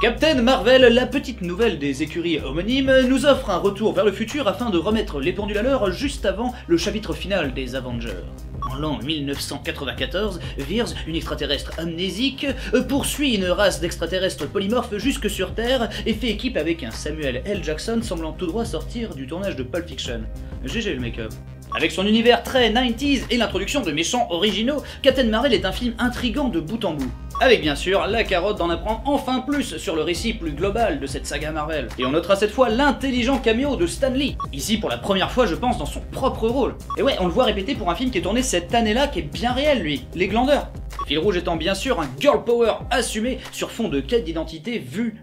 Captain Marvel, la petite nouvelle des écuries homonymes, nous offre un retour vers le futur afin de remettre les pendules à l'heure juste avant le chapitre final des Avengers. En l'an 1994, Vers, une extraterrestre amnésique, poursuit une race d'extraterrestres polymorphes jusque sur Terre et fait équipe avec un Samuel L. Jackson semblant tout droit sortir du tournage de Pulp Fiction. GG le make-up. Avec son univers très 90s et l'introduction de méchants originaux, Captain Marvel est un film intrigant de bout en bout. Avec bien sûr la carotte d'en apprendre enfin plus sur le récit plus global de cette saga Marvel. Et on notera cette fois l'intelligent cameo de Stan Lee, ici pour la première fois je pense dans son propre rôle. Et ouais, on le voit répéter pour un film qui est tourné cette année-là qui est bien réel lui, Les Glandeurs. Le fil rouge étant bien sûr un girl power assumé sur fond de quête d'identité vu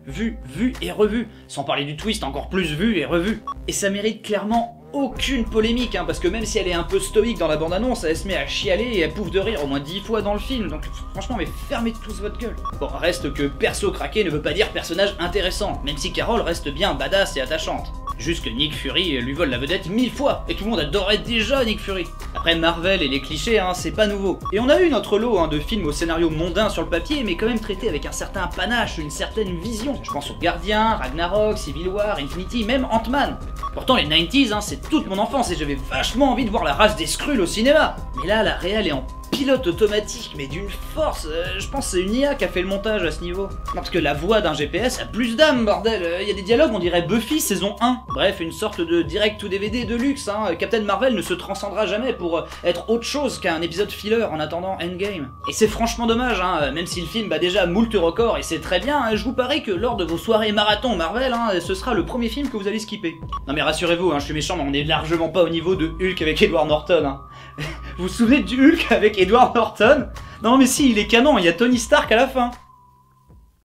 et revu, sans parler du twist encore plus vu et revu. Et ça mérite clairement aucune polémique, parce que même si elle est un peu stoïque dans la bande-annonce, elle se met à chialer et elle pouffe de rire au moins 10 fois dans le film, donc franchement mais fermez tous votre gueule. Bon, reste que perso craqué ne veut pas dire personnage intéressant, même si Carol reste bien badass et attachante. Juste que Nick Fury lui vole la vedette 1000 fois, et tout le monde adorait déjà Nick Fury. Après Marvel et les clichés, c'est pas nouveau. Et on a eu notre lot de films au scénario mondain sur le papier, mais quand même traités avec un certain panache, une certaine vision. Je pense aux Gardiens, Ragnarok, Civil War, Infinity, même Ant-Man. Pourtant les 90s, c'est toute mon enfance et j'avais vachement envie de voir la race des Skrulls au cinéma. Mais là, la réal est en pilote automatique, mais d'une force, je pense que c'est une IA qui a fait le montage à ce niveau. Non, parce que la voix d'un GPS a plus d'âme, bordel. Il y a des dialogues, on dirait Buffy saison 1. Bref, une sorte de direct to DVD de luxe, Captain Marvel ne se transcendra jamais pour être autre chose qu'un épisode filler en attendant Endgame. Et c'est franchement dommage, même si le film bat déjà moult records et c'est très bien, je vous parie que lors de vos soirées marathon Marvel, ce sera le premier film que vous allez skipper. Non mais rassurez-vous, je suis méchant, mais on est largement pas au niveau de Hulk avec Edward Norton. Vous vous souvenez du Hulk avec Edward Norton? Non mais si, il est canon, il y a Tony Stark à la fin.